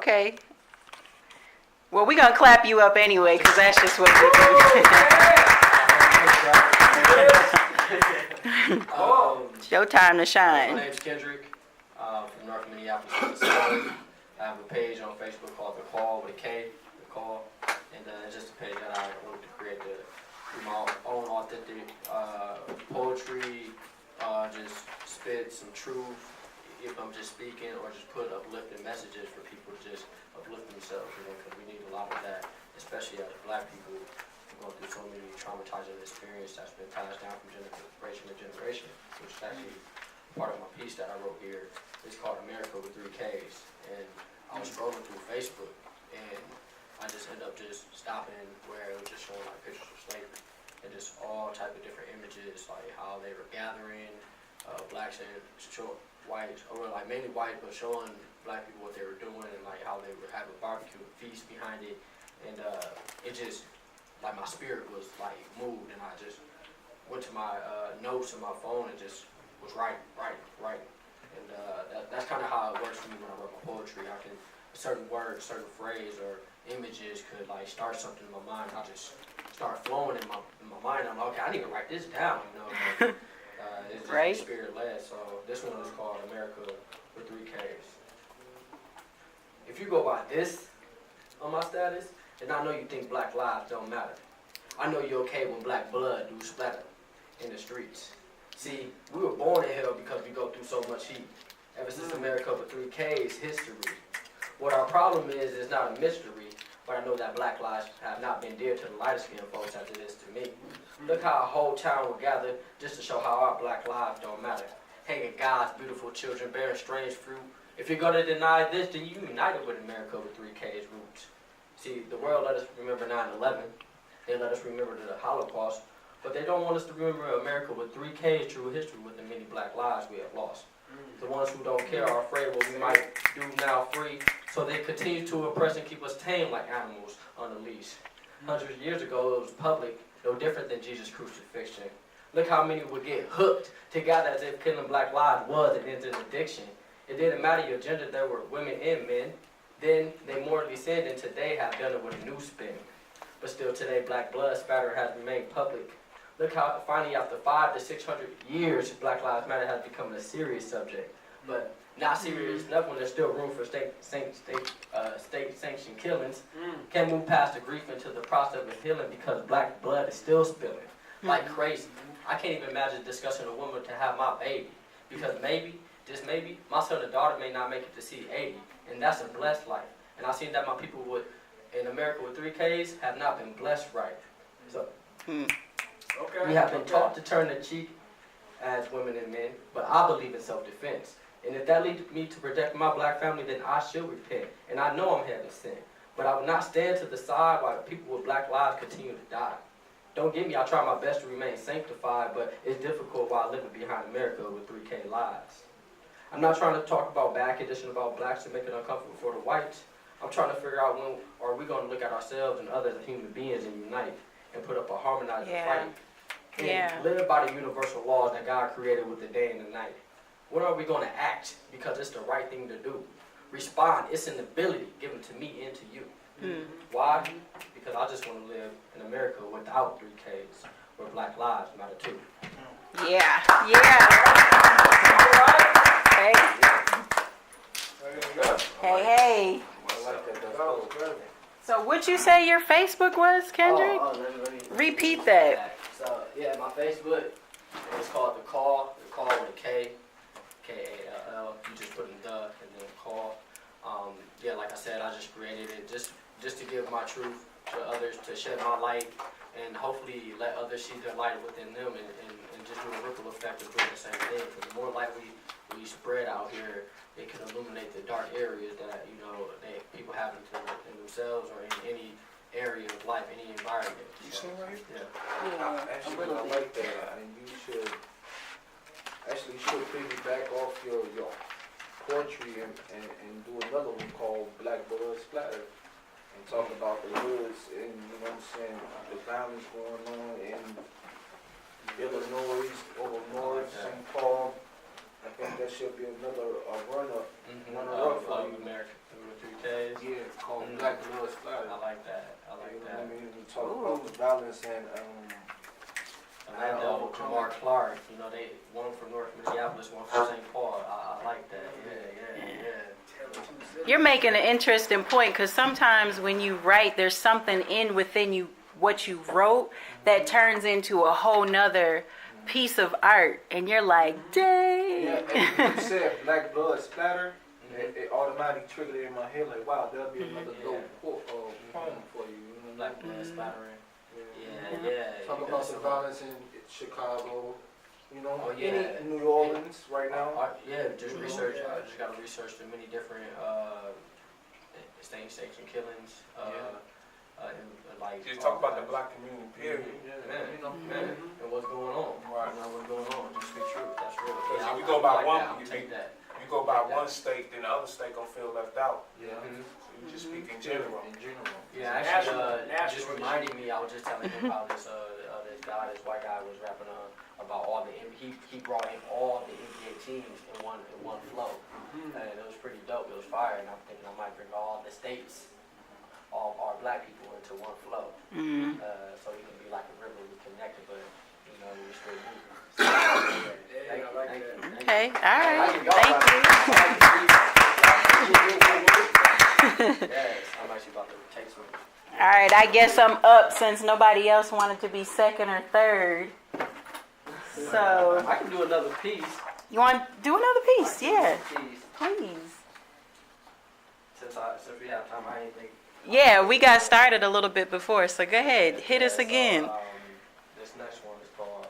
Okay. Well, we're going to clap you up anyway, because that's just what we do. It's your time to My shine. name's Kendrick, from North Minneapolis, Minnesota. I have a page on Facebook called The Call with a K, The Call, and it's just a page that I wanted to create to do my own authentic poetry, just spit some truth if I'm just speaking, or just put uplifting messages for people to just uplift themselves, because we need a lot of that, especially as Black people. We're going through so many traumatizing experiences that's been passed down from generation to generation, which is actually part of my piece that I wrote here. It's called America with 3 Ks. And I was scrolling through Facebook, and I just ended up just stopping where it was just showing like pictures of slavery and just all type of different images, like how they were gathering blacks and white, or like mainly white, but showing Black people what they were doing, and like how they would have a barbecue feast behind it. And it just, like, my spirit was like moved, and I just went to my notes on my phone and just was writing. And that's kind of how it works for me when I write my poetry. I can, a certain word, certain phrase, or images could like start something in my mind. I just start flowing in my mind. I'm like, okay, I need to write this down, But, it's just Right. spirit led. So this one is called America with 3 Ks. If you go by this on my status, then I know you think Black lives don't matter. I know you're okay when Black blood do splatter in the streets. See, we were born in hell because we go through so much heat. Ever since America with 3 Ks, history. What our problem is not a mystery, but I know that Black lives have not been dear to the lighter skinned folks as it is to me. Look how a whole town will gather just to show how our Black lives don't matter. Hanging God's beautiful children bearing strange fruit. If you're gonna deny this, then you united with America with 3 Ks roots. See, the world let us remember 9/11. They let us remember the Holocaust, but they don't want us to remember America with 3 Ks true history with the many Black lives we have lost. The ones who don't care are afraid what we might do now free, so they continue to oppress and keep us tame like animals on a leash. Hundreds of years ago, it was public, no different than Jesus' crucifixion. Look how many would get hooked together as if killing Black lives was an instant addiction. It didn't matter your gender, there were women and men. Then they mortally sinned, and today have done it with a new spin. But still today, Black blood spatter has remained public. Look how finally after 500 to 600 years, Black Lives Matter has become a serious subject. But not serious enough when there's still room for state-sanctioned killings. Can't move past the grief into the process of healing because Black blood is still spilling like crazy. I can't even imagine discussing a woman to have my baby, because maybe, just maybe, my son or daughter may not make it to see 80, and that's a blessed life. And I've seen that my people in America with 3 Ks have not been blessed right. So we have been taught to turn the cheek as women and men, but I believe in self-defense. And if that leads me to protect my Black family, then I should repent. And I know I'm having sin, but I will not stand to the side while people with Black lives continue to die. Don't get me, I try my best to remain sanctified, but it's difficult while living behind America with 3 K lives. I'm not trying to talk about bad conditions about Blacks to make it uncomfortable for the whites. I'm trying to figure out when are we going to look at ourselves and others as human beings and unite and put up a harmonized fight and live by the universal laws that God created with the day and the night. When are we going to act? Because it's the right thing to do. Respond. It's an ability given to me and to you. Why? Because I just want to live in America without 3 Ks, where Black lives matter too. Yeah. Hey. So what'd you say your Facebook was, Kendrick? Let me Repeat that. So, yeah, my Facebook is called The Call with a K, K-A-L-L. You just put in the and then call. Yeah, like I said, I just created it just to give my truth to others, to shed my light, and hopefully let others see their light within them, and just do a ripple effect of doing the same thing. Because the more light we spread out here, it can illuminate the dark areas that that people have in themselves or in any area of life, any environment. You see right? Yeah. Actually, I like that, and you should piggyback off your poetry and do another one called Black Blood Splatter, and talk about the hoods and the violence going on in Illinois, St. Paul. I think that should be another runner-up for you. America with 3 Ks. black blood splatter. I like that. I like You know that. what I mean? We talk about the violence and Jamar Clark, you know, they one from North Minneapolis, one from St. Paul. I like that. Yeah. You're making an interesting point because sometimes when you write, there's something within you, what you wrote, that turns into a whole nother piece of art, and you're like, dang. yeah, and you said black blood splatter, it automatically triggered it in my head like, wow, there'll be another dope poem for you. You know, Black blood splattering. Yeah. Talk about the violence in Chicago, you know, Oh, yeah. in New Orleans right now. Just research. I just got to research the many different states and killings. And like Just talk about the black community, period. And what's going on. Right. You know, what's going on. Just be true. That's real. Because if I- we I go by like one, that. I'll take that. You go by one state, then the other state gonna feel left out. Yeah. So you just speak in general. In general. Yeah, actually, just reminded me. I was just telling him about this this white guy was rapping about all the he brought in all the NBA teams in one flow, and it was pretty dope. It was fire, and I'm thinking I might bring all the states, all our black people into one flow, so we can be like a river, we connected, but you know we still moving. Thank you. Okay, all right. Thank you. Yes, I'm actually about to take some. All right, I guess I'm up since nobody else wanted to be second or third. So, I can do another piece. you want to do another piece? Yeah, please. Since we have time, I ain't think. Yeah, we got started a little bit before, so go ahead, hit us again. This next one is called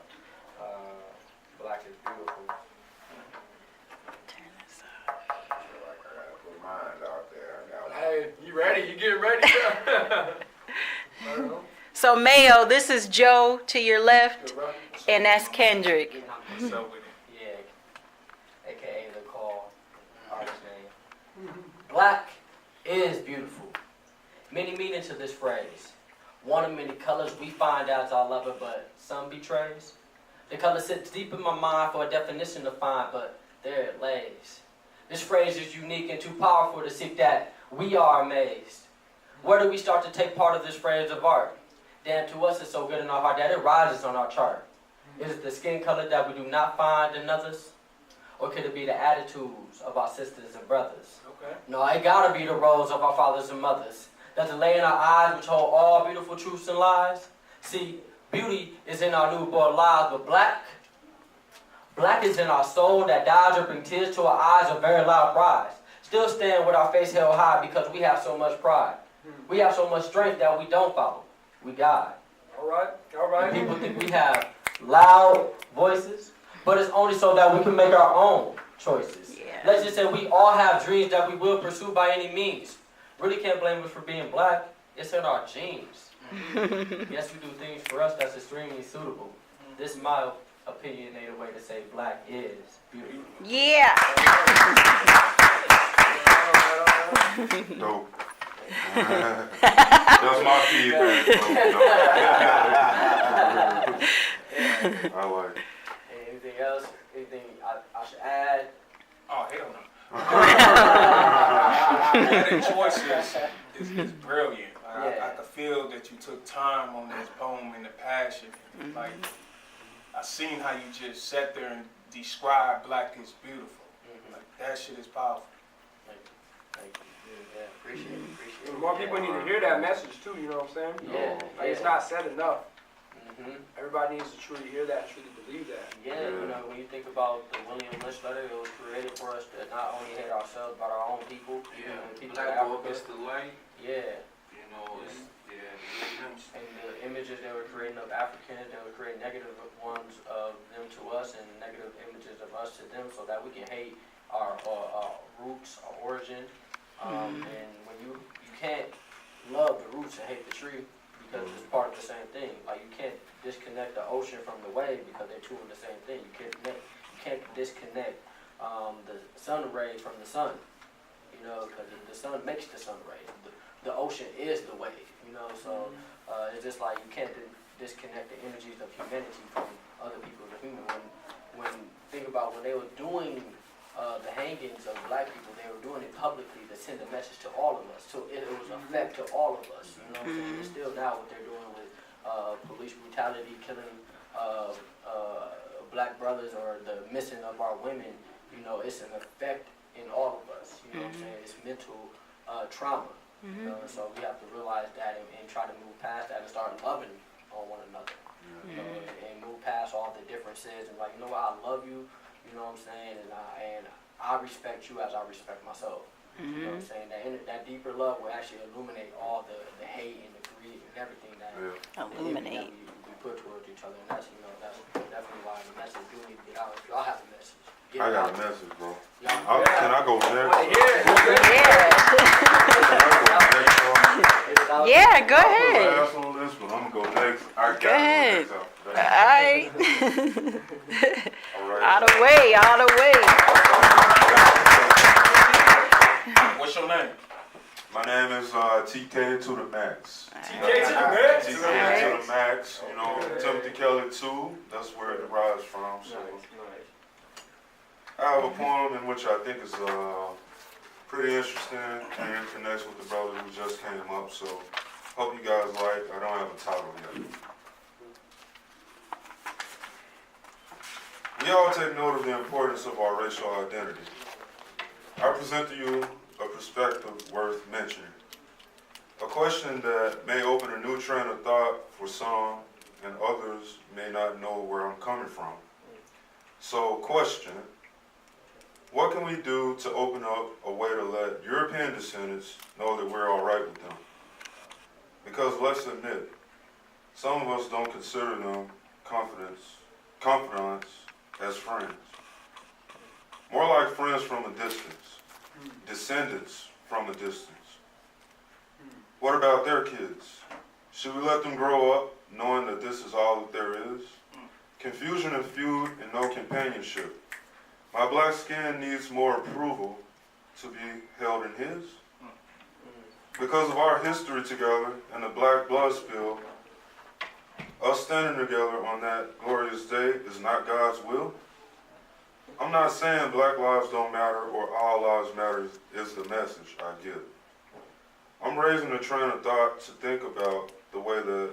Black is Beautiful. Turn this up. I feel like I gotta put mine out there. I got Hey, you ready? You getting ready? I don't know. So, Mayo, this is Joe to your left, and that's Kendrick. What's up with it? Yeah, aka the call artist name. Black is beautiful. Many meanings to this phrase. One of many colors we find out our lover, but some betrays. The color sits deep in my mind for a definition to find, but there it lays. This phrase is unique and too powerful to seek that we are amazed. Where do we start to take part of this phrase of art? Damn, to us it's so good in our heart that it rises on our chart. Is it the skin color that we do not find in others? Or could it be the attitudes of our sisters and brothers? Okay. No, it gotta be the roles of our fathers and mothers. Does it lay in our eyes which hold all beautiful truths and lies? See, beauty is in our newborn lives, but black is in our soul that dies or bring tears to our eyes of very loud cries. Still stand with our face held high because we have so much pride. We have so much strength that we don't follow. We guide. All right. And people think we have loud voices, but it's only so that we can make our own choices. Yeah. Let's just say we all have dreams that we will pursue by any means. Really can't blame us for being black. It's in our genes. Yes, we do things for us that's extremely suitable. This is my opinionated way to say black is beautiful. Yeah. Dope. That's my feedback. I like it. Anything else? Anything I should add? Oh, hell no. Added choices is brilliant. I could feel that you took time on this poem and the passion. Like, I seen how you just sat there and described black is beautiful. Like, that shit is powerful. Thank you. Yeah, appreciate it. More people need to hear that message too, you know what I'm saying? Yeah. Like, it's not said enough. Mm-hmm. Everybody needs to truly hear that and truly believe that. Yeah, you know, when you think about the William Lynch letter, it was created for us to not only hate ourselves, but our own people. Yeah, And people black of boy Africa. gets the light. Yeah. You know, it's, And the images they were creating of Africans, they were creating negative ones of them to us and negative images of us to them so that we can hate our roots, our origin. And when you can't love the roots and hate the tree because it's part of the same thing. Like you can't disconnect the ocean from the wave because they're two of the same thing. You can't disconnect the sun ray from the sun. You know, because the sun makes the sun ray. The ocean is the wave. You know, so it's just like you can't disconnect the energies of humanity from other people. When think about when they were doing the hangings of black people, they were doing it publicly to send a message to all of us. So it was effect to all of us. You know what I'm saying? And still now what they're doing with police brutality, killing black brothers, or the missing of our women, you know, it's an effect in all of us. You know what I'm saying? It's mental trauma. So we have to realize that and try to move past that and start loving on one another. You know, and move past all the differences and like, you know what, I love you, you know what I'm saying, and I respect you as I respect myself. You know what I'm saying? That deeper love will actually illuminate all the hate and the greed and everything that, Illuminate. we put towards each other. And that's, you know, that's definitely why the message do need to get out. If y'all have a message, get I it got out. a message, bro. Y'all, Can I go next? Yeah. Yeah, go ahead. I'm last on this, but I'm gonna go next. I got Go ahead. Go next All right. All right. All the way, all the way. What's your name? My name is TK to the max. TK to the max. TK to the max. You know, Timothy Kelly 2. That's where it derives from. So I have a poem in which I think is pretty interesting and it connects with the brother who just came up. So hope you guys like. I don't have a title yet. We all take note of the importance of our racial identity. I present to you a perspective worth mentioning. A question that may open a new train of thought for some, and others may not know where I'm coming from. So, question, what can we do to open up a way to let European descendants know that we're all right with them? Because let's admit, some of us don't consider them confidants as friends. More like friends from a distance, descendants from a distance. What about their kids? Should we let them grow up knowing that this is all that there is? Confusion and feud and no companionship. My black skin needs more approval to be held in his. Because of our history together and the black blood spill, us standing together on that glorious day is not God's will. I'm not saying black lives don't matter or all lives matter is the message I give. I'm raising a train of thought to think about the way that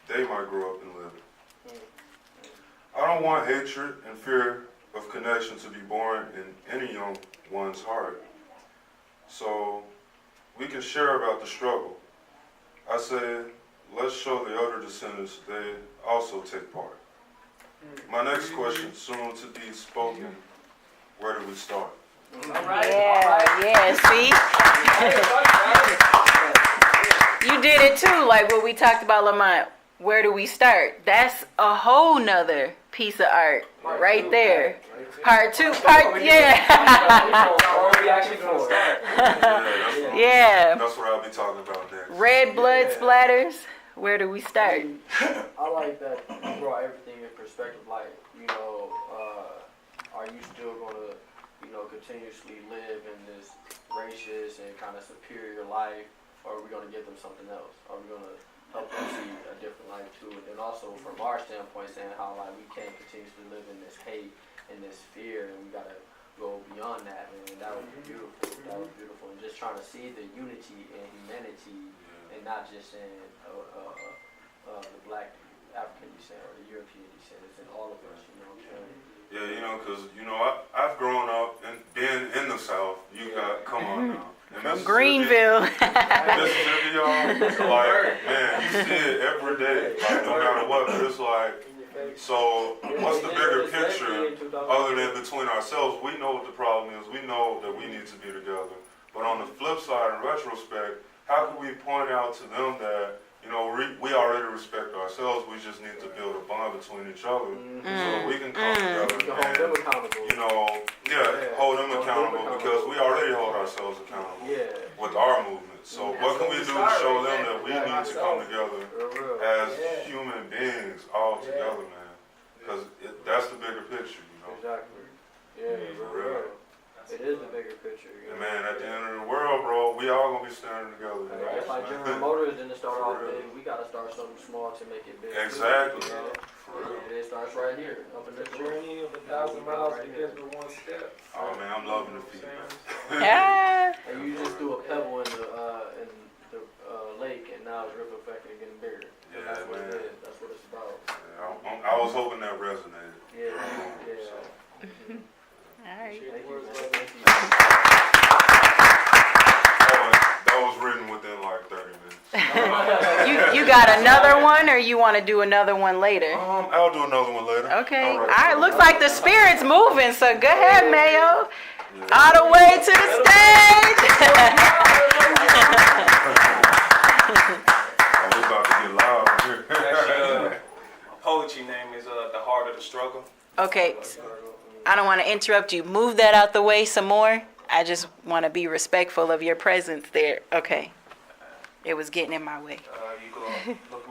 they might grow up and live. I don't want hatred and fear of connection to be born in any young one's heart. So we can share about the struggle. I say, let's show the other descendants they also take part. My next question, soon to be spoken, where do we start? Yeah, see? You did it too, like what we talked about, Lamont. Where do we start? That's a whole nother piece of art right there. Part two, yeah. Yeah. That's what I'll be talking about next. Red blood splatters. Where do we start? I like that you brought everything in perspective. Like, you know, are you still going to, you know, continuously live in this racist and kind of superior life, or are we going to give them something else? Are we going to help them see a different life too? And also from our standpoint, saying how like we can't continuously live in this hate and this fear, and we got to go beyond that. And that would be beautiful. That was beautiful. And just trying to see the unity and humanity, and not just in the black African descent or the European descent. It's in all of us, you know what I'm saying? Yeah, you know, because, you know, I've grown up and been in the South. You got, come on now. From Greenville. Mississippi, y'all, like, man, you see it every day, like, no matter what, but it's like, so what's the bigger picture other than between ourselves? We know what the problem is. We know that we need to be together. But on the flip side, in retrospect, how can we point out to them that, you know, we already respect ourselves, we just need to build a bond between each other so that we can come together and, you know, hold them accountable because we already hold ourselves accountable with our movement. So what can we do to show them that we need to come together as human beings all together, man? Because that's the bigger picture, you know? Exactly. Yeah, For real. It is the bigger picture. And man, at the end of the world, bro, we all gonna be standing together. You know? It's like General Motors didn't start off big. We gotta start something small to make it big. Exactly. You know? For real. And it starts right here. Up in The journey of 1,000 miles begins with one step. Oh man, I'm loving the feedback. Yeah. And you just threw a pebble in the ripple effect and getting bigger. Yeah, That's what man. it is. That's what it's about. I was hoping that resonated. Yeah, So, All right. Thank you, man. that was written within like 30 minutes. You got another one, or you want to do another one later? I'll do another one later. Okay. All All right. right. Looks like the spirit's moving. So go ahead, Mayo. All the way to the stage. We about to get loud here. Actually, poetry name is The Heart of the Struggle. Okay. I don't want to interrupt you. Move that out the way some more. I just want to be respectful of your presence there. Okay. It was getting in my way. You go look